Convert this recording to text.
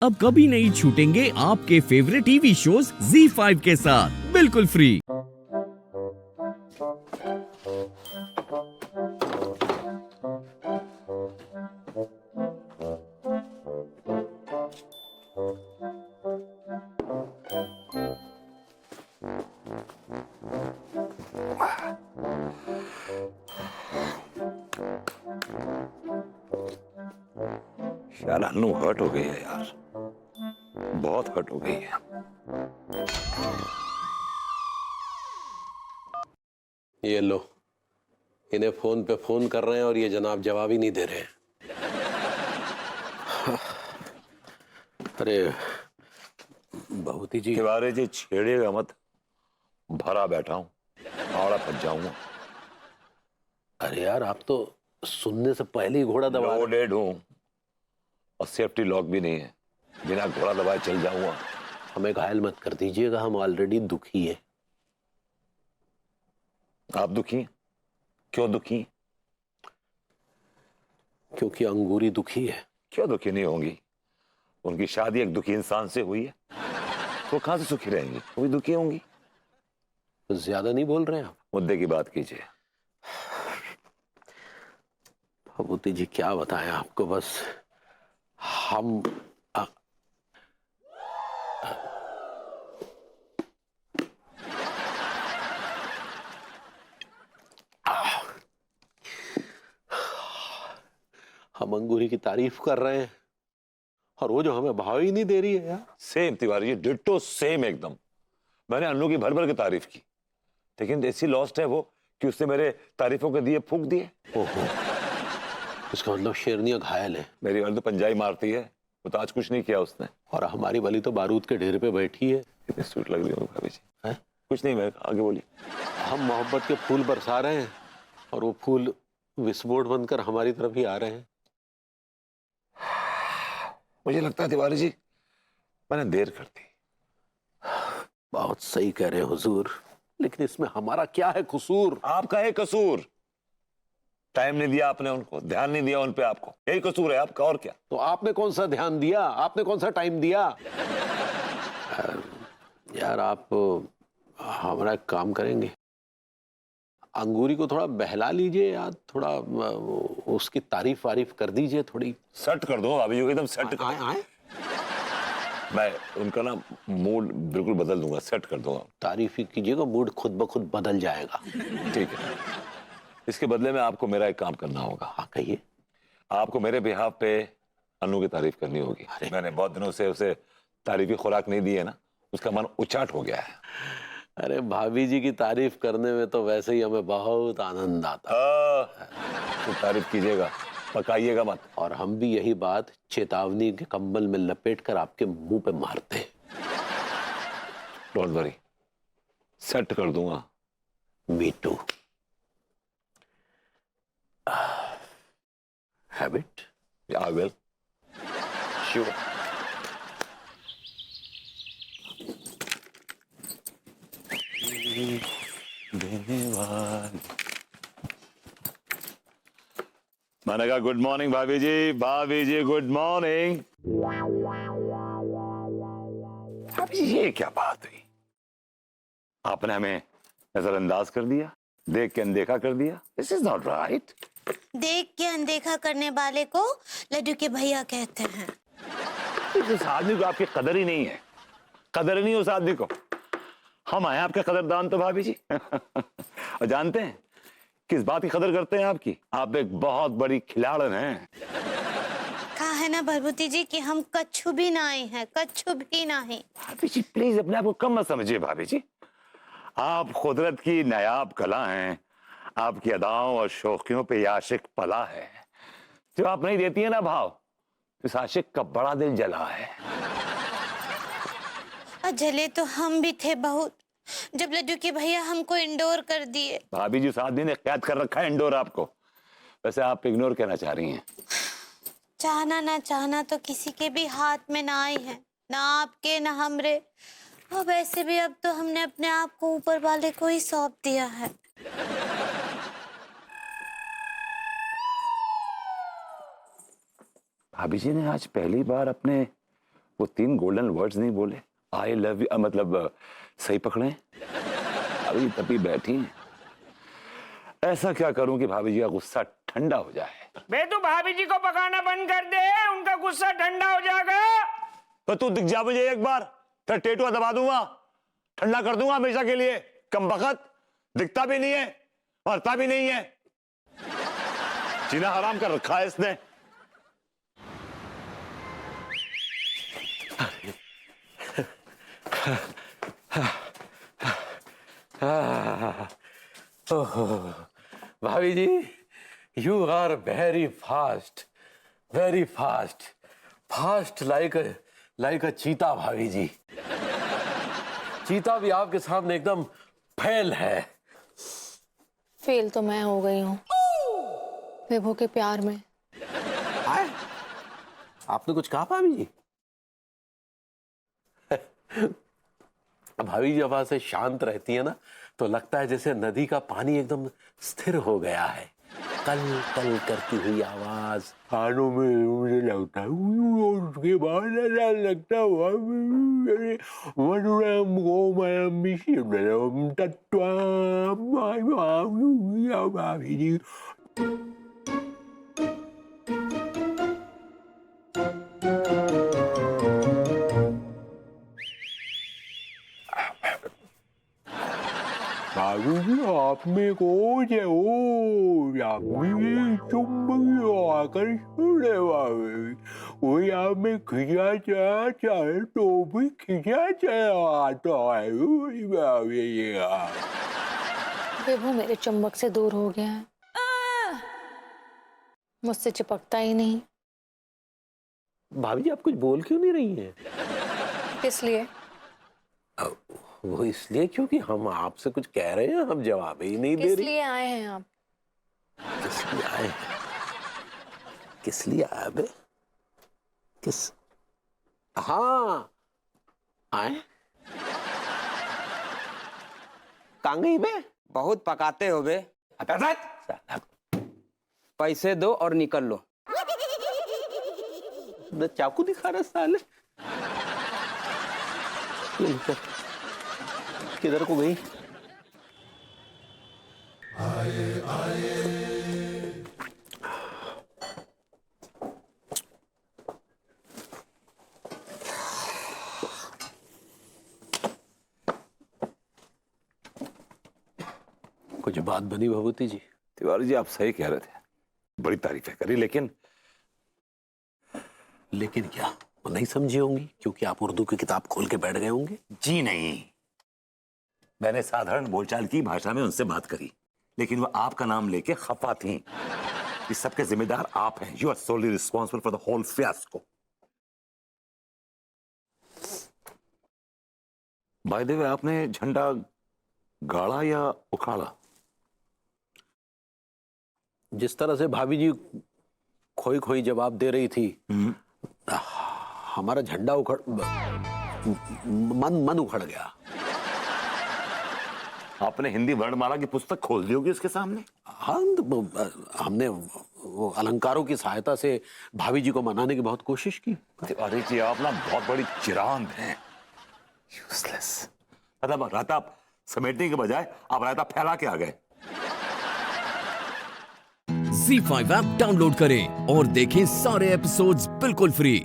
अब कभी नहीं छूटेंगे आपके फेवरेट टीवी शोज ZEE5 के साथ बिल्कुल फ्री। यार अन्नू हर्ट हो गई है यार, बहुत हर्ट हो गई है। ये लो, इन्हें फोन पे फोन कर रहे हैं और ये जनाब जवाब ही नहीं दे रहे हैं। अरे बहुती जी, तिवारी जी छेड़िएगा मत, भरा बैठा हूं, आवड़ा फंस जाऊंगा। अरे यार आप तो सुनने से पहले ही घोड़ा दबा रहे हैं। लोडेड हूं और सेफ्टी लॉक भी नहीं है, बिना घोड़ा दबाए चल जाऊंगा। हमें घायल मत कर दीजिएगा, हम ऑलरेडी दुखी हैं। आप दुखी? क्यों दुखी? क्योंकि अंगूरी दुखी है। क्यों दुखी नहीं होंगी? उनकी शादी एक दुखी इंसान से हुई है, तो कहां से सुखी रहेंगी? वो भी दुखी होंगी। ज्यादा नहीं बोल रहे हैं आप? मुद्दे की बात कीजिए। भभूति जी क्या बताएं आपको, बस हम हम अंगूरी की तारीफ कर रहे हैं और वो जो हमें भाव ही नहीं दे रही है यार। Same Tiwari ji, ditto same एकदम। मैंने अन्नू की भर भर के तारीफ की, लेकिन ऐसी लॉस्ट है वो कि उसने मेरे तारीफों के दिए फूंक दिए। ओहो, इसका मतलब शेरनिया घायल है। मेरी वाली तो पंजाई मारती है, वो तो आज कुछ नहीं किया उसने। और हमारी वाली तो बारूद के ढेर पे बैठी है। कितनी स्वीट लग रही है भाभी जी। हैं? कुछ नहीं, मैं आगे बोली। हम मोहब्बत के फूल बरसा रहे हैं और वो फूल विस्फोट बनकर हमारी तरफ ही आ रहे हैं। मुझे लगता है तिवारी जी मैंने देर कर दी। बहुत सही कह रहे हैं हुजूर, लेकिन इसमें हमारा क्या है कसूर? आपका है कसूर, टाइम नहीं दिया आपने उनको, ध्यान नहीं दिया उन पे, आपको यही कसूर है आपका, और क्या। तो आपने कौन सा ध्यान दिया, आपने कौन सा टाइम दिया? यार आप हमारा एक काम करेंगे, अंगूरी को थोड़ा बहला लीजिए यार, थोड़ा उसकी तारीफ वारीफ कर दीजिए थोड़ी। सेट कर दो अभी, एकदम सेट कर। आए मैं उनका ना मूड बिल्कुल बदल दूंगा, सेट कर दूंगा। तारीफ ही कीजिएगा, मूड खुद ब खुद बदल जाएगा। ठीक है, इसके बदले में आपको मेरा एक काम करना होगा। हाँ कहिए। आपको मेरे बिहाफ पे अन्नू की तारीफ करनी होगी। मैंने बहुत दिनों से उसे तारीफी खुराक नहीं दी है ना, उसका मन उचाट हो गया है। अरे भाभी जी की तारीफ करने में तो वैसे ही हमें बहुत आनंद आता है। तो तारीफ कीजिएगा, पकाइएगा मत। और हम भी यही बात चेतावनी के कंबल में लपेटकर आपके मुंह पे मारते हैं। डोंट वरी, सेट कर दूंगा। Me too. Habit? I will, sure. मैंने कहा गुड मॉर्निंग भाभी जी, भाभी जी गुड मॉर्निंग। भाभी जी ये क्या बात हुई? आपने हमें नजरअंदाज कर दिया, देख के अनदेखा कर दिया। This is not right. देख के अनदेखा करने वाले को लड्डू के भैया कहते हैं। इस आदमी को आपकी कदर ही नहीं है, कदर ही नहीं उस आदमी को। हम आए आपके कदरदान तो भाभी जी। और जानते हैं किस बात की कदर करते हैं आपकी? आप एक बहुत बड़ी खिलाड़न हैं। कहा है ना भभूति जी कि हम कच्छू भी नहीं हैं, कच्छू भी नहीं। भाभी जी प्लीज अपने आप को कम मत समझिए भाभी जी। आप कुदरत की नायाब कला हैं, आपकी अदाओं और शौकियों पे ये आशिक पला है। जो आप नहीं देती है ना भाव, इस आशिक का बड़ा दिल जला है। और जले तो हम भी थे बहुत, जब लड्डू के भैया हमको इंडोर कर दिए। भाभी जी उस आदमी ने कैद कर रखा है इंडोर आपको। वैसे आप इग्नोर कहना चाह रही हैं? चाहना ना चाहना तो किसी के भी हाथ में ना आई है, ना आपके ना हमरे। और वैसे भी अब तो हमने अपने आप को ऊपर वाले को ही सौंप दिया है। भाभी जी ने आज पहली बार अपने वो 3 गोल्डन वर्ड्स नहीं बोले, आई लव यू, मतलब सही पकड़े, अभी तभी बैठी हैं। ऐसा क्या करूं कि भाभी जी का गुस्सा ठंडा हो जाए? बे तू भाभी जी को पकाना बंद कर दे, उनका गुस्सा ठंडा हो जाएगा। तो तू दिख जा मुझे एक बार, तेरा टेटुआ दबा दूंगा, ठंडा कर दूंगा हमेशा के लिए। कम बखत, दिखता भी नहीं है, मरता भी नहीं है, जीना हराम कर रखा है इसने। भाभी जी, you are very fast, very fast, fast like a cheetah. भाभी जी, चीता भी आपके सामने एकदम फेल है। फेल तो मैं हो गई हूँ विभू के प्यार में। आए? आपने कुछ कहा भाभी जी? भाभी जी जब ऐसे शांत रहती है ना, तो लगता है जैसे नदी का पानी एकदम स्थिर हो गया है। कल कल करती हुई आवाज कानों में, मुझे लगता है उसके बाद ऐसा लगता हुआ भाभी जी। भाभी जी, आप में को चुंबक आकर्षण है, कोई आप में खिंचा चाहे तो भी खिंचा आता है। विभू मेरे चुंबक से दूर हो गया है, मुझसे चिपकता ही नहीं। भाभी जी, आप कुछ बोल क्यों नहीं रही हैं? किस लिए? वो इसलिए क्योंकि हम आपसे कुछ कह रहे हैं, हम जवाब ही नहीं दे किस रही। लिए आए हैं आप? किस लिए आए हैं? किस लिए आए बे? किस? हाँ, आए कहाँ गई बे? बहुत पकाते हो बे। पैसे दो और निकल लो। न चाकू दिखा रहा साले। किधर को गई? कुछ बात बनी भभूति जी? तिवारी जी, आप सही कह रहे थे, बड़ी तारीफें करी, लेकिन क्या वो नहीं समझी होंगी क्योंकि आप उर्दू की किताब खोल के बैठ गए होंगे? जी नहीं, मैंने साधारण बोलचाल की भाषा में उनसे बात करी, लेकिन वो आपका नाम लेके खफा थी। इस सब के जिम्मेदार आप हैं। You are solely responsible for the whole fiasco. By the way, आपने झंडा गाड़ा या उखाड़ा? जिस तरह से भाभी जी खोई खोई जवाब दे रही थी, हमारा झंडा मन उखड़ गया। आपने हिंदी वर्णमाला की पुस्तक खोल दी होगी उसके सामने। हाँ, हमने वो अलंकारों की सहायता से भाभी जी को मनाने की बहुत कोशिश की। तिवारी जी, आप ना बहुत बड़ी चिरांद हैं, यूजलेस। मतलब रायता समेटने के बजाय आप रायता फैला के आ गए। Z5 ऐप डाउनलोड करें और देखें सारे एपिसोड्स बिल्कुल फ्री।